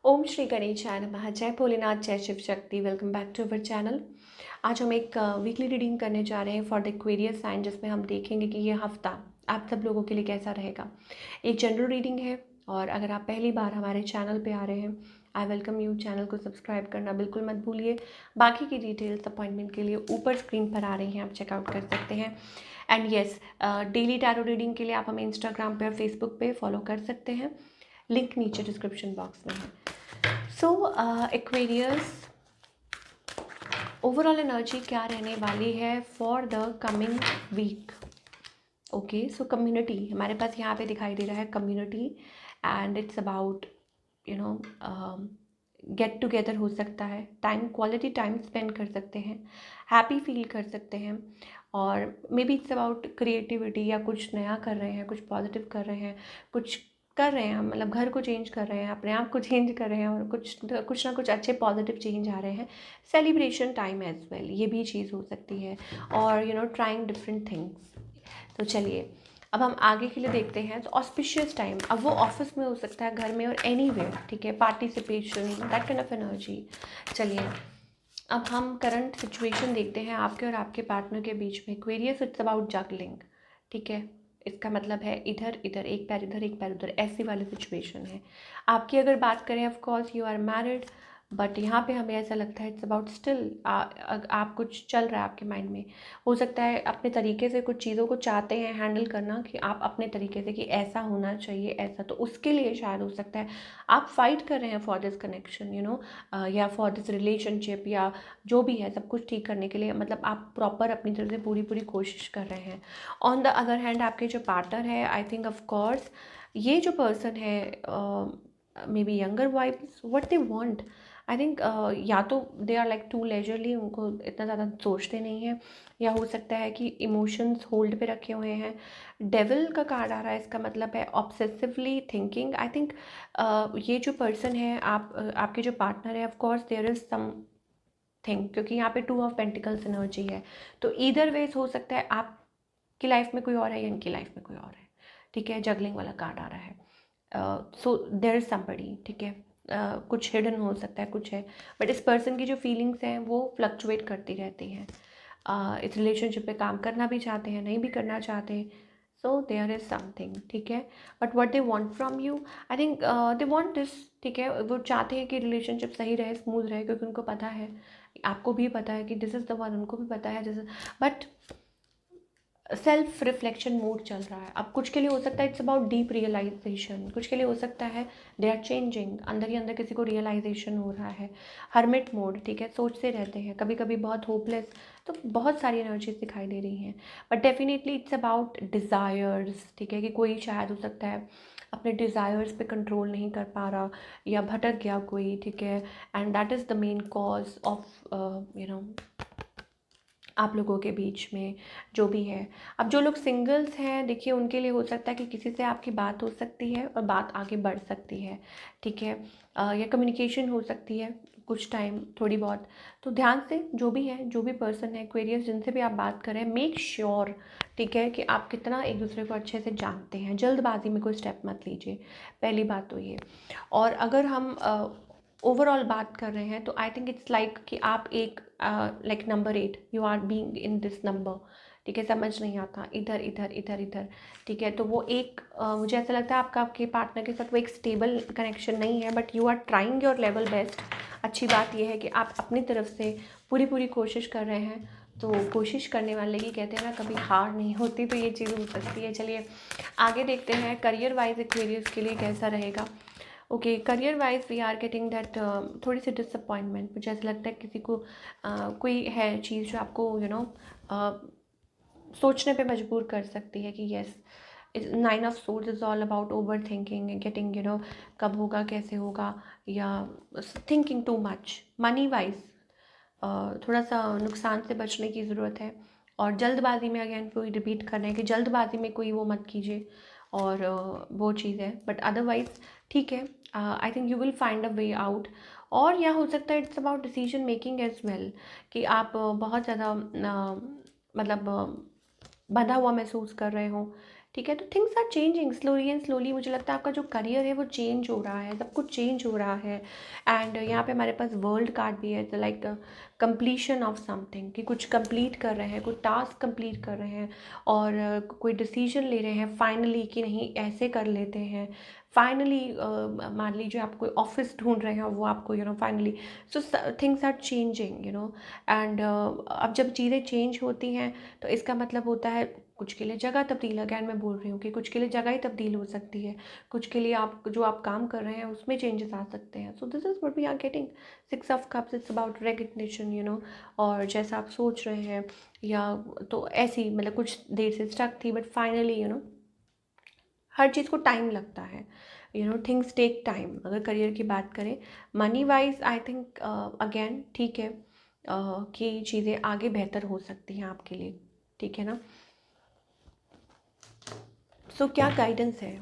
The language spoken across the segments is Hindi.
ओम श्री गणेशाय नमः। जय भोलेनाथ, जय Shiv Shakti. Welcome back to our channel. आज हम एक वीकली रीडिंग करने जा रहे हैं फॉर द एक्वेरियस साइन, जिसमें हम देखेंगे कि ये हफ्ता आप सब लोगों के लिए कैसा रहेगा। एक जनरल रीडिंग है, और अगर आप पहली बार हमारे चैनल पे आ रहे हैं, आई वेलकम यू। चैनल को सब्सक्राइब करना बिल्कुल मत भूलिए। बाकी की डिटेल्स अपॉइंटमेंट के लिए ऊपर स्क्रीन पर आ रही हैं, आप चेकआउट कर सकते हैं। And yes, daily tarot reading के लिए आप हमें इंस्टाग्राम पे और फेसबुक पे फॉलो कर सकते हैं। लिंक नीचे डिस्क्रिप्शन बॉक्स में है। सो एक्वेरियस, ओवरऑल एनर्जी क्या रहने वाली है for the coming week. Okay, so community हमारे पास यहाँ पे दिखाई दे रहा है, community. And it's about you know get together हो सकता है, टाइम, क्वालिटी टाइम स्पेंड कर सकते हैं, हैप्पी फील कर सकते हैं। और may be it's about creativity, या कुछ नया कर रहे हैं, कुछ पॉजिटिव कर रहे हैं, कुछ कर रहे हैं, मतलब घर को चेंज कर रहे हैं, अपने आप को चेंज कर रहे हैं, और कुछ ना कुछ अच्छे पॉजिटिव चेंज आ रहे हैं। सेलिब्रेशन टाइम एज वेल, ये भी चीज़ हो सकती है। और ट्राइंग डिफरेंट थिंग्स। तो चलिए, अब हम आगे के लिए देखते हैं। तो ऑस्पिशियस टाइम, अब वो ऑफिस में हो सकता है, घर में, और एनीवेयर, ठीक है, participation, that kind of energy. चलिए, अब हम करंट सिचुएशन देखते हैं आपके और आपके पार्टनर के बीच में। एक्वेरियस, इट्स अबाउट जगलिंग, ठीक है। इसका मतलब है इधर इधर, एक पैर इधर एक पैर उधर, ऐसी वाली सिचुएशन है। आपकी अगर बात करें, of course you are married, but यहाँ पे हमें ऐसा लगता है इट्स अबाउट स्टिल आप कुछ चल रहा है आपके माइंड में। हो सकता है अपने तरीके से कुछ चीज़ों को चाहते हैं हैंडल करना, कि आप अपने तरीके से, कि ऐसा होना चाहिए ऐसा, तो उसके लिए शायद हो सकता है आप फाइट कर रहे हैं फॉर दिस कनेक्शन, या फॉर दिस रिलेशनशिप, या जो भी है सब कुछ ठीक करने के लिए, मतलब आप प्रॉपर अपनी तरफ से पूरी पूरी कोशिश कर रहे हैं। ऑन द अदर हैंड, आपके जो पार्टनर है, आई थिंक ऑफ कोर्स ये जो पर्सन है, may be younger wives, what they want, I think या तो they are like to leisurely, उनको इतना ज़्यादा सोचते नहीं हैं, या हो सकता है कि इमोशंस होल्ड पे रखे हुए हैं। डेविल का कार्ड आ रहा है, इसका मतलब है ऑब्सेसिवली थिंकिंग। आई थिंक ये जो पर्सन है, आपके जो पार्टनर है, of course there is something, क्योंकि यहाँ पे 2 ऑफ पेंटिकल्स एनर्जी है। तो ईदर वेज हो सकता है आपकी लाइफ में कोई और है, या इनकी लाइफ में कोई और है, ठीक है। जगलिंग वाला कार्ड आ रहा है। सो देयर इज समबडी, ठीक है। कुछ हिडन हो सकता है, कुछ है, बट इस पर्सन की जो फीलिंग्स हैं वो फ्लक्चुएट करती रहती हैं। इस रिलेशनशिप पे काम करना भी चाहते हैं, नहीं भी करना चाहते। सो देयर इज समथिंग, ठीक है। But what they want from you, I think they want this, ठीक है। वो चाहते हैं कि रिलेशनशिप सही रहे, स्मूथ रहे, क्योंकि उनको पता है, आपको भी पता है कि दिस इज़ द वन, उनको भी पता है this is. But self reflection mood चल रहा है। अब कुछ के लिए हो सकता है इट्स अबाउट डीप रियलाइजेशन, कुछ के लिए हो सकता है दे आर चेंजिंग, अंदर ही अंदर किसी को रियलाइजेशन हो रहा है। हर्मिट मोड, ठीक है, सोचते रहते हैं, कभी कभी बहुत होपलेस। तो बहुत सारी एनर्जीज दिखाई दे रही हैं, but definitely it's about desires, ठीक है, कि कोई शायद हो सकता है अपने डिज़ायर्स पे कंट्रोल नहीं कर पा रहा, या भटक गया कोई, ठीक है। And that is the main cause of आप लोगों के बीच में जो भी है। अब जो लोग सिंगल्स हैं, देखिए, उनके लिए हो सकता है कि किसी से आपकी बात हो सकती है और बात आगे बढ़ सकती है, ठीक है। या कम्युनिकेशन हो सकती है कुछ टाइम, थोड़ी बहुत। तो ध्यान से, जो भी है, जो भी पर्सन है क्वेरियस, जिनसे भी आप बात करें, मेक श्योर, ठीक है, कि आप कितना एक दूसरे को अच्छे से जानते हैं। जल्दबाजी में कोई स्टेप मत लीजिए, पहली बात तो ये। और अगर हम ओवरऑल बात कर रहे हैं, तो आई थिंक इट्स लाइक कि आप एक like number 8, you are being in this number, ठीक है। समझ नहीं आता, इधर इधर इधर इधर, ठीक है। तो वो एक मुझे ऐसा लगता है आपका आपके पार्टनर के साथ वो एक स्टेबल कनेक्शन नहीं है, but you are trying your level best. अच्छी बात यह है कि आप अपनी तरफ से पूरी पूरी कोशिश कर रहे हैं। तो कोशिश करने वाले की, कहते हैं ना, कभी हार नहीं होती, तो ये चीज़ हो सकती है। चलिए आगे देखते हैं, करियर वाइज एक्वेरियस के लिए कैसा रहेगा। Okay, career wise we are getting that थोड़ी सी डिसअपॉइंटमेंट। मुझे ऐसा लगता है किसी को कोई है चीज़ जो आपको सोचने पे मजबूर कर सकती है, कि yes, 9 of source is all about over thinking, getting, कब होगा, कैसे होगा, या thinking too much. Money wise थोड़ा सा नुकसान से बचने की ज़रूरत है। और जल्दबाजी में, अगेन कोई रिपीट कर रहे हैं कि जल्दबाजी में कोई वो मत कीजिए, और वो चीज़ है। बट अदरवाइज ठीक है, I think you will find a way out. और यह हो सकता है it's about decision making as well, कि आप बहुत ज़्यादा मतलब बंधा हुआ महसूस कर रहे हो, ठीक है। तो things are changing slowly and slowly. मुझे लगता है आपका जो करियर है वो चेंज हो रहा है, सब कुछ चेंज हो रहा है। एंड यहाँ पे हमारे पास वर्ल्ड कार्ड भी है, तो लाइक कंप्लीशन ऑफ समथिंग, कि कुछ कंप्लीट कर रहे हैं, कोई टास्क कंप्लीट कर रहे हैं, और कोई डिसीजन ले रहे हैं फाइनली कि नहीं ऐसे कर लेते हैं। फाइनली मान लीजिए आप कोई ऑफिस ढूंढ रहे हैं, वो आपको finally, so things are changing and अब जब चीज़ें चेंज होती हैं तो इसका मतलब होता है कुछ के लिए जगह तब्दील, अगैन मैं बोल रही हूँ कि कुछ के लिए जगह ही तब्दील हो सकती है, कुछ के लिए आप जो आप काम कर रहे हैं उसमें चेंजेस आ सकते हैं। So this is what we are getting. 6 of cups, it's about recognition. और जैसा आप सोच रहे हैं, या तो ऐसी मतलब कुछ देर से स्टक थी, बट फाइनली हर चीज़ को टाइम लगता है। Things take time. अगर करियर की बात करें, money wise I think again ठीक है, कि चीज़ें आगे बेहतर हो सकती हैं आपके लिए, ठीक है ना। सो क्या गाइडेंस है?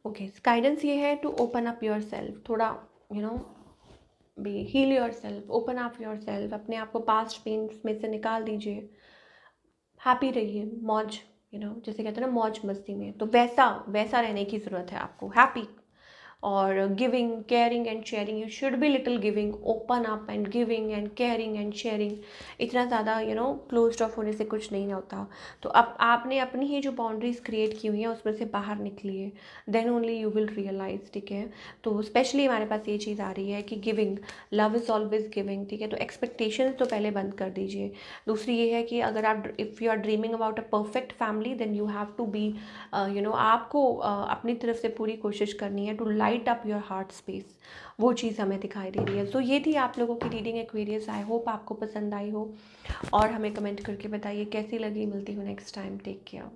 ओके, गाइडेंस ये है to open up yourself, थोड़ा you know be heal yourself, open up yourself, अपने आप को पास्ट पेन्स में से निकाल दीजिए, हैप्पी रहिए, मौज जैसे कहते हैं ना मौज मस्ती में, तो वैसा वैसा रहने की ज़रूरत है आपको, हैप्पी। और giving, caring and sharing, you should be little giving, open up and giving and caring and sharing. इतना ज़्यादा क्लोज्ड ऑफ होने से कुछ नहीं होता। तो अब आपने अपनी ही जो बाउंड्रीज क्रिएट की हुई हैं उसमें से बाहर निकलिए, then only you will realise, ठीक है। तो स्पेशली हमारे पास ये चीज़ आ रही है कि giving, love is always giving, ठीक है। तो एक्सपेक्टेशंस तो पहले बंद कर दीजिए। दूसरी ये है कि अगर आप, if you are dreaming about a perfect family, then you have to be आपको अपनी तरफ से पूरी कोशिश करनी है to light up your heart space. वो चीज़ हमें दिखाई दे रही है। तो ये थी आप लोगों की रीडिंग एक्वेरियस। आई होप आपको पसंद आई हो, और हमें कमेंट करके बताइए कैसी लगी। मिलती हूँ नेक्स्ट टाइम। Take care.